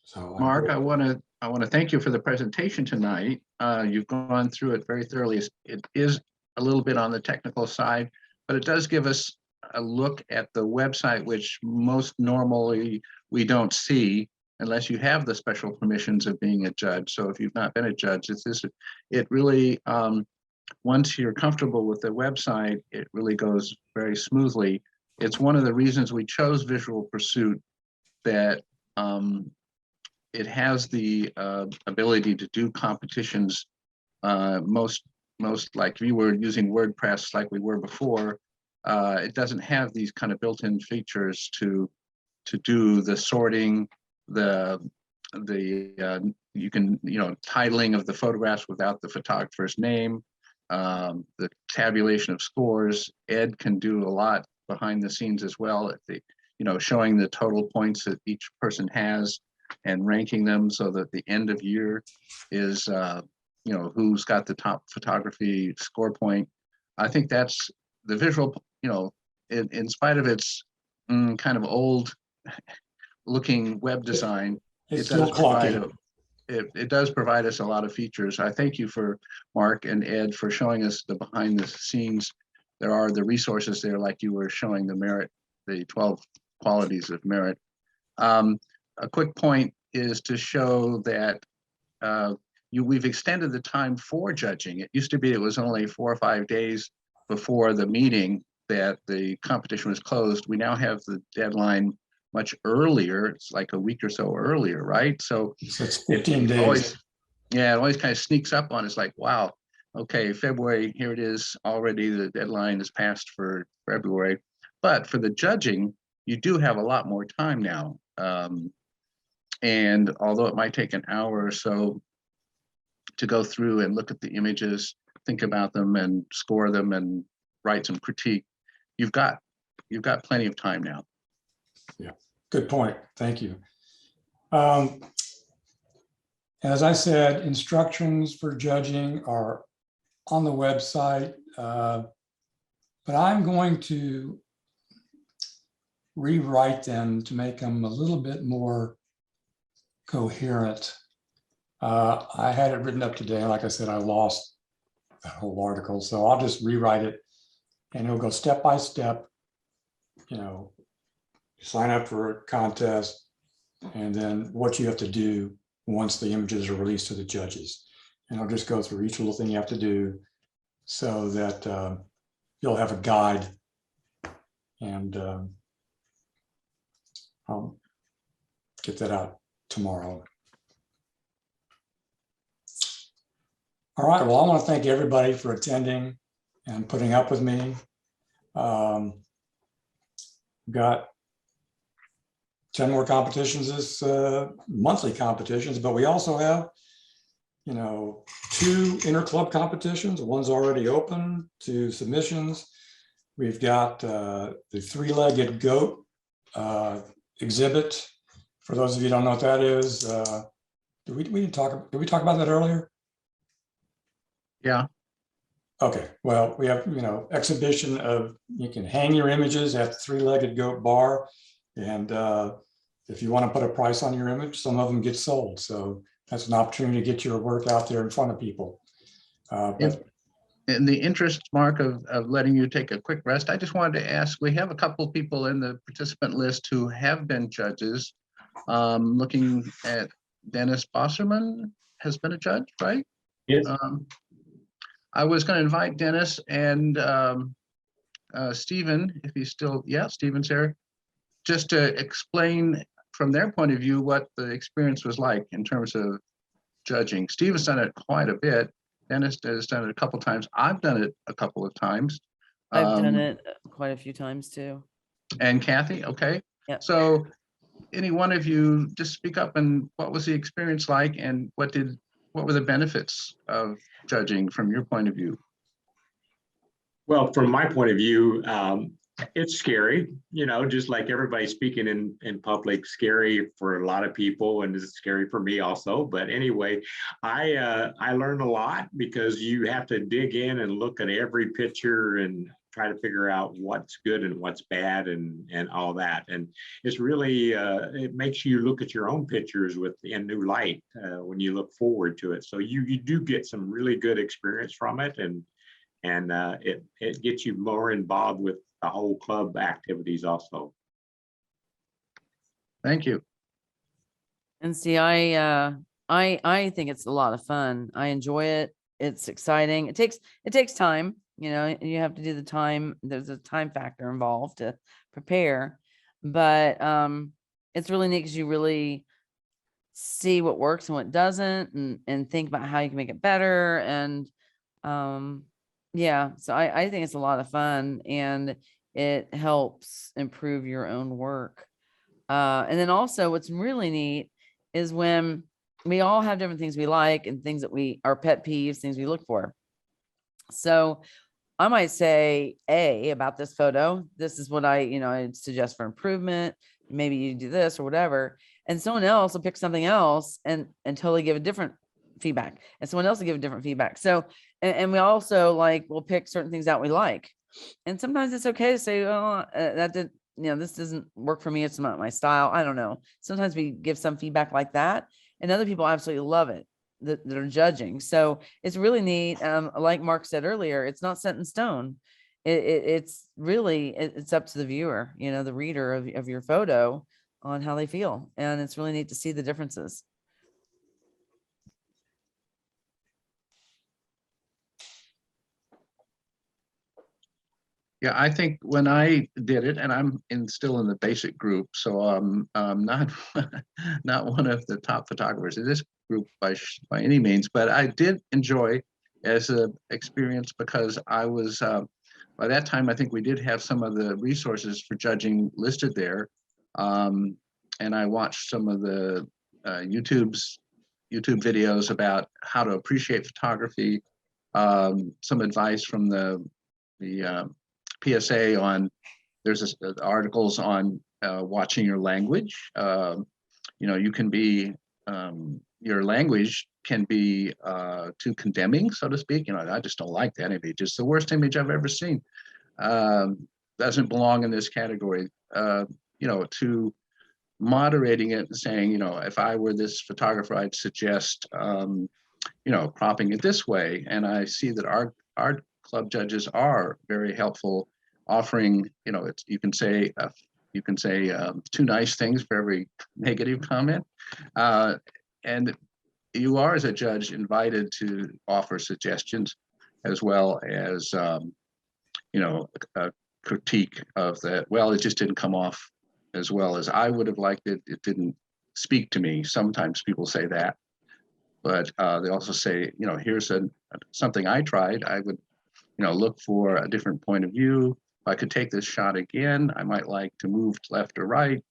So Mark, I want to thank you for the presentation tonight. You've gone through it very thoroughly. It is a little bit on the technical side, but it does give us a look at the website, which most normally we don't see unless you have the special permissions of being a judge. So if you've not been a judge, it really, once you're comfortable with the website, it really goes very smoothly. It's one of the reasons we chose Visual Pursuit, that it has the ability to do competitions. Most like if you were using WordPress like we were before, it doesn't have these kind of built-in features to do the sorting, you can, you know, titling of the photographs without the photographer's name, the tabulation of scores. Ed can do a lot behind the scenes as well, you know, showing the total points that each person has and ranking them so that the end of year is, you know, who's got the top photography score point. I think that's the visual, you know, in spite of its kind of old looking web design, it does provide us a lot of features. I thank you for Mark and Ed for showing us the behind the scenes. There are the resources there, like you were showing the merit, the 12 qualities of merit. A quick point is to show that we've extended the time for judging. It used to be it was only 4 or 5 days before the meeting that the competition was closed. We now have the deadline much earlier. It's like a week or so earlier, right? So it's 15 days. It always kind of sneaks up on us like, wow, okay, February, here it is already. The deadline is passed for February. But for the judging, you do have a lot more time now. And although it might take an hour or so to go through and look at the images, think about them and score them and write some critique, you've got plenty of time now. Yeah, good point. Thank you. As I said, instructions for judging are on the website, but I'm going to rewrite them to make them a little bit more coherent. I had it written up today. Like I said, I lost that whole article. So I'll just rewrite it and it'll go step by step. You know, sign up for a contest and then what you have to do once the images are released to the judges. And I'll just go through each little thing you have to do so that you'll have a guide. And I'll get that out tomorrow. All right, well, I want to thank everybody for attending and putting up with me. Got 10 more competitions this monthly competitions, but we also have, you know, 2 interclub competitions. One's already open to submissions. We've got the 3-legged goat exhibit. For those of you who don't know what that is, did we talk about that earlier? Yeah. Okay, well, we have, you know, exhibition of, you can hang your images at the 3-legged goat bar. And if you want to put a price on your image, some of them get sold. So that's an opportunity to get your work out there in front of people. But In the interest, Mark, of letting you take a quick rest, I just wanted to ask, we have a couple of people in the participant list who have been judges. Looking at Dennis Bosserman has been a judge, right? Yes. I was going to invite Dennis and Stephen, if he's still, yeah, Stephen's here, just to explain from their point of view what the experience was like in terms of judging. Stephen's done it quite a bit. Dennis has done it a couple of times. I've done it a couple of times. I've done it quite a few times too. And Kathy, okay. Yep. So any one of you just speak up and what was the experience like and what were the benefits of judging from your point of view? Well, from my point of view, it's scary, you know, just like everybody speaking in public, scary for a lot of people, and it's scary for me also. But anyway, I learned a lot because you have to dig in and look at every picture and try to figure out what's good and what's bad and all that. And it's really, it makes you look at your own pictures in new light when you look forward to it. So you do get some really good experience from it, and it gets you more involved with the whole club activities also. Thank you. And see, I think it's a lot of fun. I enjoy it. It's exciting. It takes time. You know, you have to do the time. There's a time factor involved to prepare, but it's really neat because you really see what works and what doesn't, and think about how you can make it better. And yeah, so I think it's a lot of fun, and it helps improve your own work. And then also what's really neat is when we all have different things we like and things that our pet peeves, things we look for. So I might say, about this photo, this is what I'd suggest for improvement. Maybe you do this or whatever. And someone else will pick something else and totally give a different feedback. And someone else will give a different feedback. So, and we also we'll pick certain things out we like. And sometimes it's okay to say, oh, this doesn't work for me. It's not my style. I don't know. Sometimes we give some feedback like that, and other people absolutely love it that are judging. So it's really neat. Like Mark said earlier, it's not set in stone. It's really, it's up to the viewer, the reader of your photo on how they feel. And it's really neat to see the differences. Yeah, I think when I did it, and I'm still in the basic group, so I'm not not one of the top photographers in this group by any means, but I did enjoy as an experience because I was by that time I think we did have some of the resources for judging listed there, and I watched some of the YouTube videos about how to appreciate photography, some advice from the PSA on, there's articles on watching your language. You can be, your language can be too condemning, so to speak. I just don't like that image. It's the worst image I've ever seen. Doesn't belong in this category. to moderating it and saying, if I were this photographer, I'd suggest, cropping it this way. And I see that our club judges are very helpful, offering, you can say two nice things for every negative comment. And you are, as a judge, invited to offer suggestions, as well as, a critique of that. Well, it just didn't come off as well as I would have liked it. It didn't speak to me. Sometimes people say that, but they also say, here's something I tried. I would, look for a different point of view. If I could take this shot again, I might like to move left or right,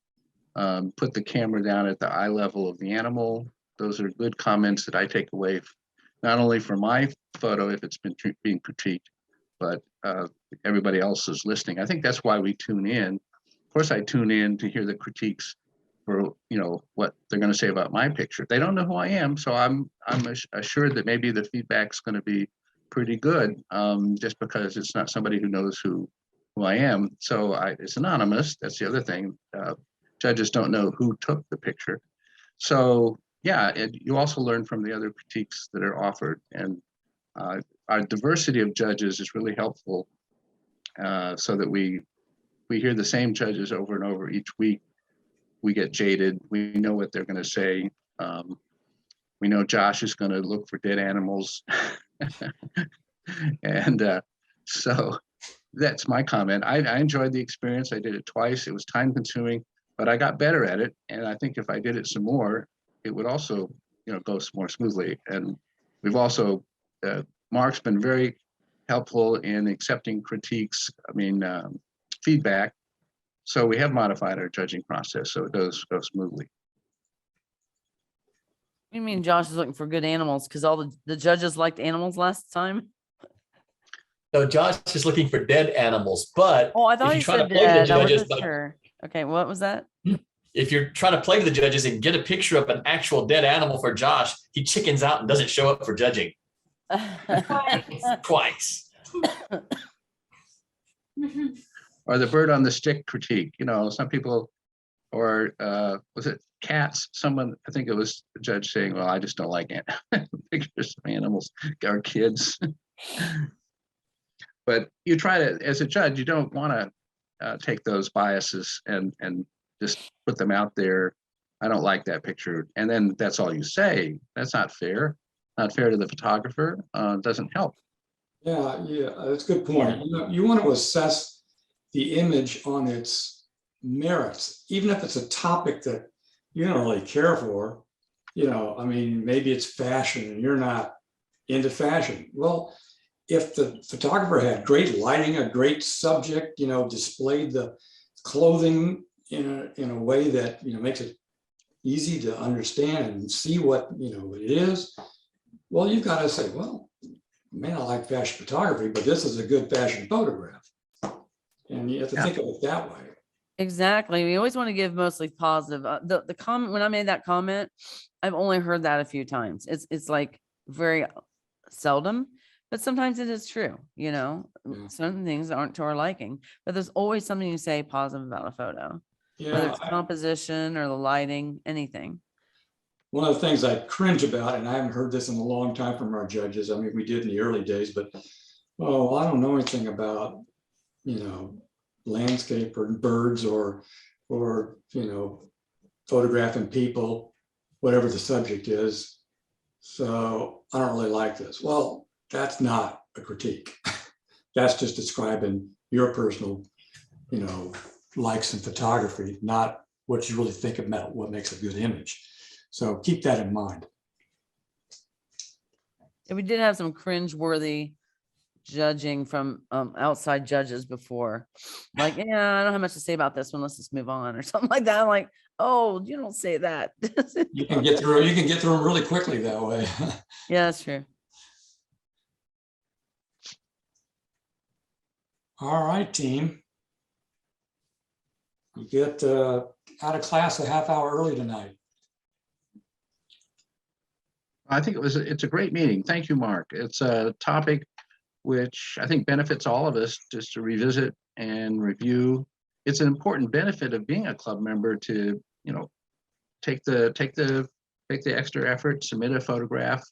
put the camera down at the eye level of the animal. Those are good comments that I take away, not only from my photo, if it's been being critiqued, but everybody else is listening. I think that's why we tune in. Of course, I tune in to hear the critiques for, what they're going to say about my picture. They don't know who I am, so I'm assured that maybe the feedback's going to be pretty good, just because it's not somebody who knows who I am. So it's anonymous. That's the other thing. Judges don't know who took the picture. So yeah, you also learn from the other critiques that are offered, and our diversity of judges is really helpful, so that we hear the same judges over and over each week. We get jaded. We know what they're going to say. We know Josh is going to look for dead animals. And so that's my comment. I enjoyed the experience. I did it twice. It was time consuming, but I got better at it. And I think if I did it some more, it would also, go more smoothly. And we've also, Mark's been very helpful in accepting critiques, feedback. So we have modified our judging process so it does go smoothly. You mean Josh is looking for good animals because all the judges liked animals last time? No, Josh is looking for dead animals, but Oh, I thought if he you try to said play the dead. I judges, wasn't sure. Okay, what was that? if you're trying to play the judges and get a picture of an actual dead animal for Josh, he chickens out and doesn't show up for judging twice. Or the bird on the stick critique. Some people, or was it cats? Someone, I think it was the judge saying, well, I just don't like pictures of animals or kids. But you try to, as a judge, you don't want to take those biases and just put them out there. I don't like that picture. And then that's all you say. That's not fair. Not fair to the photographer. Doesn't help. Yeah, that's a good point. You want to assess the image on its merits, even if it's a topic that you don't really care for. Maybe it's fashion and you're not into fashion. Well, if the photographer had great lighting, a great subject, displayed the clothing in a way that makes it easy to understand and see what it is, well, you've got to say, well, I may not like fashion photography, but this is a good fashion photograph. And you have to think of it that way. Exactly. We always want to give mostly positive. The comment, when I made that comment, I've only heard that a few times. It's like very seldom, but sometimes it is true. Certain things aren't to our liking, but there's always something you say positive about a photo, whether it's composition or the lighting, anything. One of the things I cringe about, and I haven't heard this in a long time from our judges. We did in the early days, but I don't know anything about landscape or birds or photographing people, whatever the subject is. So I don't really like this. Well, that's not a critique. That's just describing your personal, likes in photography, not what you really think about what makes a good image. So keep that in mind. And we did have some cringe-worthy judging from outside judges before. Like, yeah, I don't have much to say about this one. Let's just move on or something like that. I'm like, oh, you don't say that. You can get through them really quickly that way. Yeah, that's true. All right, team. You get out of class a half hour early tonight. I think it's a great meeting. Thank you, Mark. It's a topic which I think benefits all of us just to revisit and review. it's an important benefit of being a club member to, you know, take the extra effort, submit a photograph,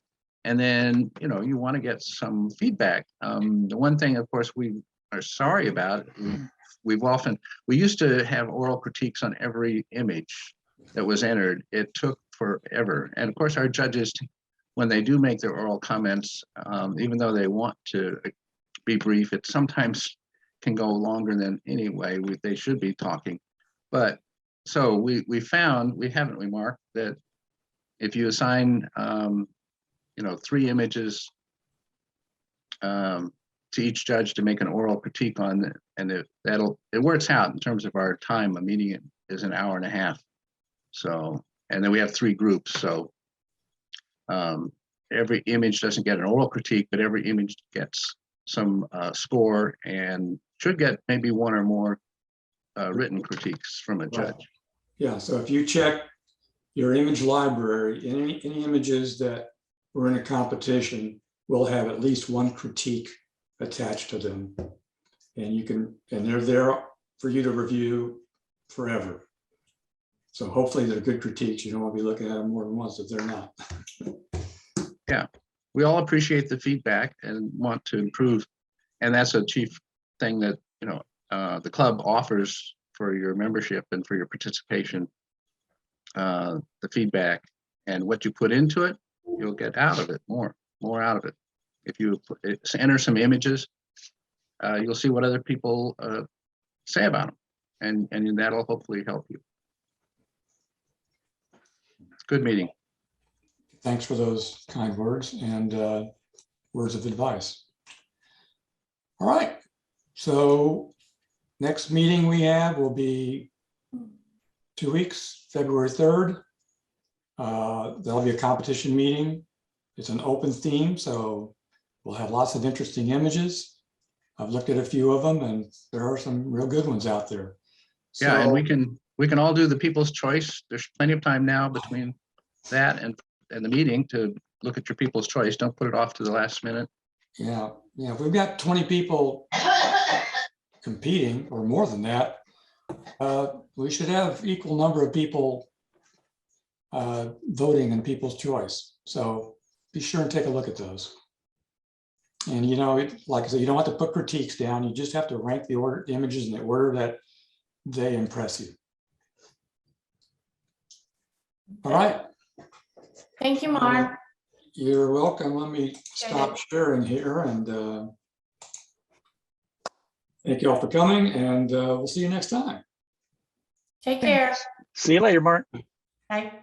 and then, you know, you want to get some feedback. The one thing, of course, we are sorry about, we used to have oral critiques on every image that was entered. It took forever. And of course, our judges, when they do make their oral comments, even though they want to be brief, it sometimes can go longer than any way they should be talking. But so we found, haven't we, Mark, that if you assign, you know, 3 images to each judge to make an oral critique on, and it works out in terms of our time. A meeting is an hour and a half. So, and then we have 3 groups. So every image doesn't get an oral critique, but every image gets some score and should get maybe 1 or more written critiques from a judge. Yeah, so if you check your image library, any images that were in a competition will have at least 1 critique attached to them. And they're there for you to review forever. So hopefully they're good critiques. You don't want to be looking at them more than once if they're not. Yeah, we all appreciate the feedback and want to improve. And that's a chief thing that, you know, the club offers for your membership and for your participation. The feedback, and what you put into it, you'll get out of it more out of it. If you enter some images, you'll see what other people say about them, and that'll hopefully help you. Good meeting. Thanks for those kind words and words of advice. All right, so next meeting we have will be 2 weeks, February 3rd. There'll be a competition meeting. It's an open theme, so we'll have lots of interesting images. I've looked at a few of them, and there are some real good ones out there. Yeah, and we can all do the People's Choice. There's plenty of time now between that and the meeting to look at your People's Choice. Don't put it off to the last minute. Yeah, if we've got 20 people competing or more than that, we should have equal number of people voting in People's Choice. So be sure and take a look at those. And, you know, like I said, you don't have to put critiques down. You just have to rank the images in the order that they impress you. All right. Thank you, Mark. You're welcome. Let me stop sharing here, and thank you all for coming, and we'll see you next time. Take care. See you later, Mark. Bye.